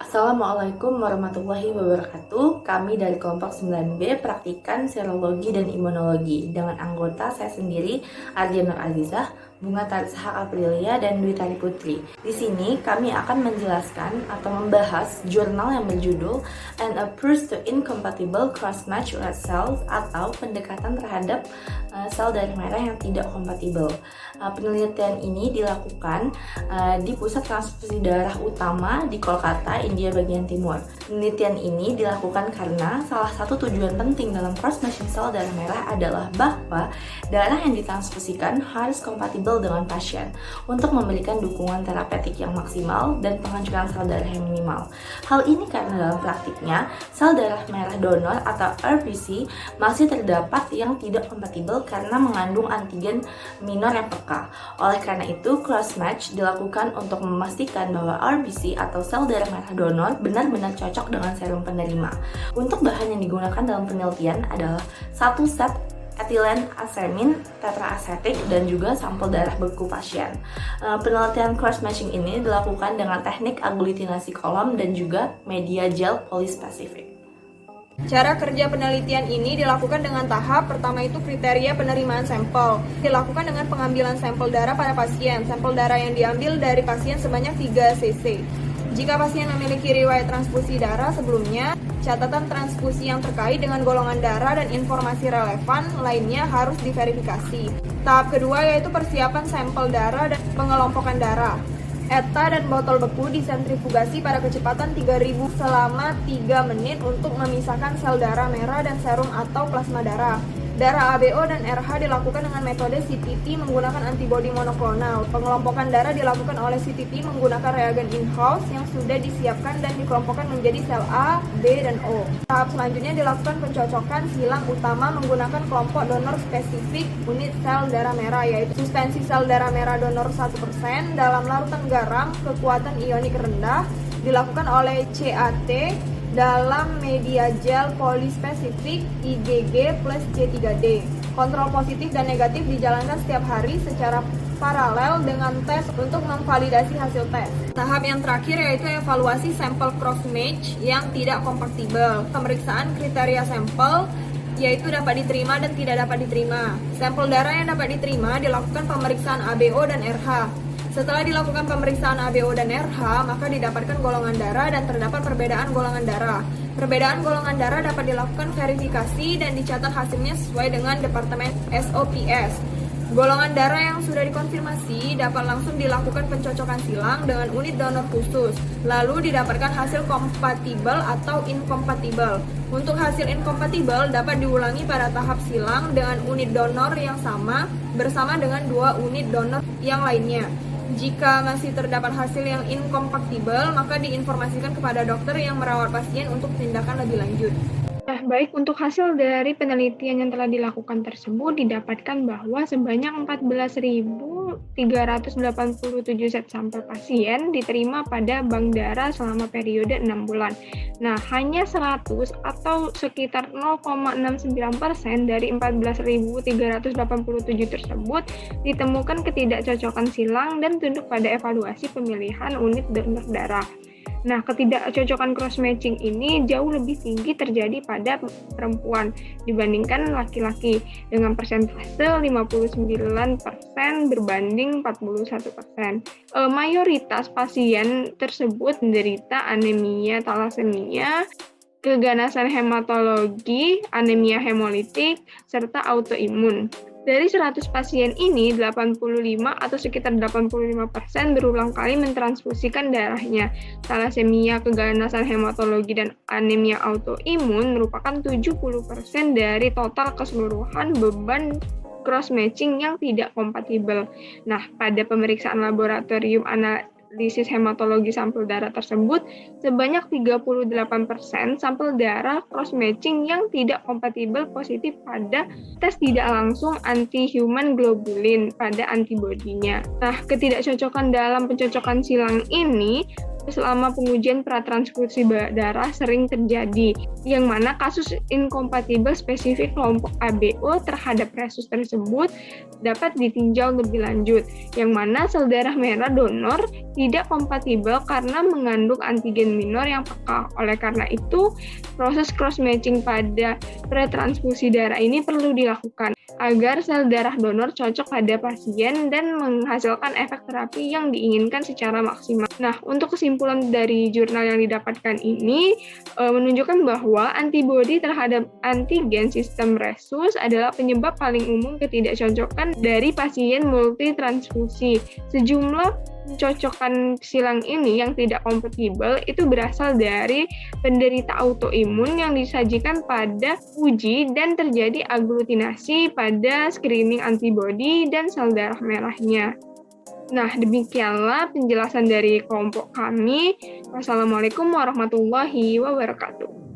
Assalamualaikum warahmatullahi wabarakatuh. Kami dari kelompok 9B praktikan serologi dan imunologi dengan anggota saya sendiri, Ardia Nur Azizah, Bunga Tarisah Aprilia, dan Dwi Tari Putri. Di sini kami akan menjelaskan atau membahas jurnal yang berjudul An Approach to Incompatible Cross-Match Red Cells atau pendekatan terhadap sel darah merah yang tidak kompatibel. Penelitian ini dilakukan di pusat transfusi darah utama di Kolkata, India bagian timur. Penelitian ini dilakukan karena salah satu tujuan penting dalam cross-matching sel darah merah adalah bahwa darah yang ditransfusikan harus kompatibel dengan pasien untuk memberikan dukungan terapeutik yang maksimal dan penghancuran sel darah yang minimal. Hal ini karena dalam praktiknya sel darah merah donor atau RBC masih terdapat yang tidak kompatibel karena mengandung antigen minor yang peka. Oleh karena itu, cross-match dilakukan untuk memastikan bahwa RBC atau sel darah merah donor benar-benar cocok dengan serum penerima. Untuk bahan yang digunakan dalam penelitian adalah 1 set etilen asemin tetraasetik dan juga sampel darah beku pasien. Penelitian cross-matching ini dilakukan dengan teknik aglutinasi kolom dan juga media gel polispesifik. Cara kerja penelitian ini dilakukan dengan tahap. Pertama itu kriteria penerimaan sampel. Dilakukan dengan pengambilan sampel darah pada pasien. Sampel darah yang diambil dari pasien sebanyak 3 cc. Jika pasien memiliki riwayat transfusi darah sebelumnya, catatan transfusi yang terkait dengan golongan darah dan informasi relevan lainnya harus diverifikasi. Tahap kedua yaitu persiapan sampel darah dan pengelompokan darah. ETA dan botol beku disentrifugasi pada kecepatan 3000 selama 3 menit untuk memisahkan sel darah merah dan serum atau plasma darah. Darah ABO dan RH dilakukan dengan metode CTP menggunakan antibodi monoklonal. Pengelompokan darah dilakukan oleh CTP menggunakan reagen in-house yang sudah disiapkan dan dikelompokkan menjadi sel A, B, dan O. Tahap selanjutnya dilakukan pencocokan silang utama menggunakan kelompok donor spesifik unit sel darah merah, yaitu suspensi sel darah merah donor 1% dalam larutan garam kekuatan ionik rendah, dilakukan oleh CAT dalam media gel polispesifik IgG plus C3D. Kontrol positif dan negatif dijalankan setiap hari secara paralel dengan tes untuk memvalidasi hasil tes. Tahap yang terakhir yaitu evaluasi sampel cross-match yang tidak kompatibel. Pemeriksaan kriteria sampel yaitu dapat diterima dan tidak dapat diterima. Sampel darah yang dapat diterima dilakukan pemeriksaan ABO dan RH. Setelah dilakukan pemeriksaan ABO dan RH, maka didapatkan golongan darah dan terdapat perbedaan golongan darah. Perbedaan golongan darah dapat dilakukan verifikasi dan dicatat hasilnya sesuai dengan Departemen SOPS. Golongan darah yang sudah dikonfirmasi dapat langsung dilakukan pencocokan silang dengan unit donor khusus, lalu didapatkan hasil kompatibel atau inkompatibel. Untuk hasil inkompatibel dapat diulangi pada tahap silang dengan unit donor yang sama bersama dengan 2 unit donor yang lainnya. Jika masih terdapat hasil yang inkompatibel, maka diinformasikan kepada dokter yang merawat pasien untuk tindakan lebih lanjut. Baik, untuk hasil dari penelitian yang telah dilakukan tersebut didapatkan bahwa sebanyak 14.387 set sampel pasien diterima pada bank darah selama periode 6 bulan. Nah, hanya 100 atau sekitar 0,69% dari 14.387 tersebut ditemukan ketidakcocokan silang dan tunduk pada evaluasi pemilihan unit donor darah. Nah, ketidakcocokan cross-matching ini jauh lebih tinggi terjadi pada perempuan dibandingkan laki-laki dengan persentase 59% berbanding 41%. Mayoritas pasien tersebut menderita anemia talasemia, keganasan hematologi, anemia hemolitik, serta autoimun. Dari 100 pasien ini, 85 atau sekitar 85% berulang kali mentransfusikan darahnya. Talasemia, keganasan hematologi, dan anemia autoimun merupakan 70% dari total keseluruhan beban cross-matching yang tidak kompatibel. Nah, pada pemeriksaan laboratorium analisis hematologi sampel darah tersebut, sebanyak 38% sampel darah cross-matching yang tidak kompatibel positif pada tes tidak langsung anti-human globulin pada antibodinya. Nah, ketidakcocokan dalam pencocokan silang ini selama pengujian pratransfusi darah sering terjadi, yang mana kasus inkompatibel spesifik kelompok ABO terhadap resus tersebut dapat ditinjau lebih lanjut, yang mana sel darah merah donor tidak kompatibel karena mengandung antigen minor yang peka. Oleh karena itu, proses cross-matching pada pratransfusi darah ini perlu dilakukan agar sel darah donor cocok pada pasien dan menghasilkan efek terapi yang diinginkan secara maksimal. Nah, untuk kesimpulan dari jurnal yang didapatkan ini menunjukkan bahwa antibodi terhadap antigen sistem resus adalah penyebab paling umum ketidakcocokan dari pasien multitransfusi. Sejumlah pencocokan silang ini yang tidak kompatibel itu berasal dari penderita autoimun yang disajikan pada uji dan terjadi aglutinasi pada screening antibodi dan sel darah merahnya. Nah, demikianlah penjelasan dari kelompok kami. Wassalamualaikum warahmatullahi wabarakatuh.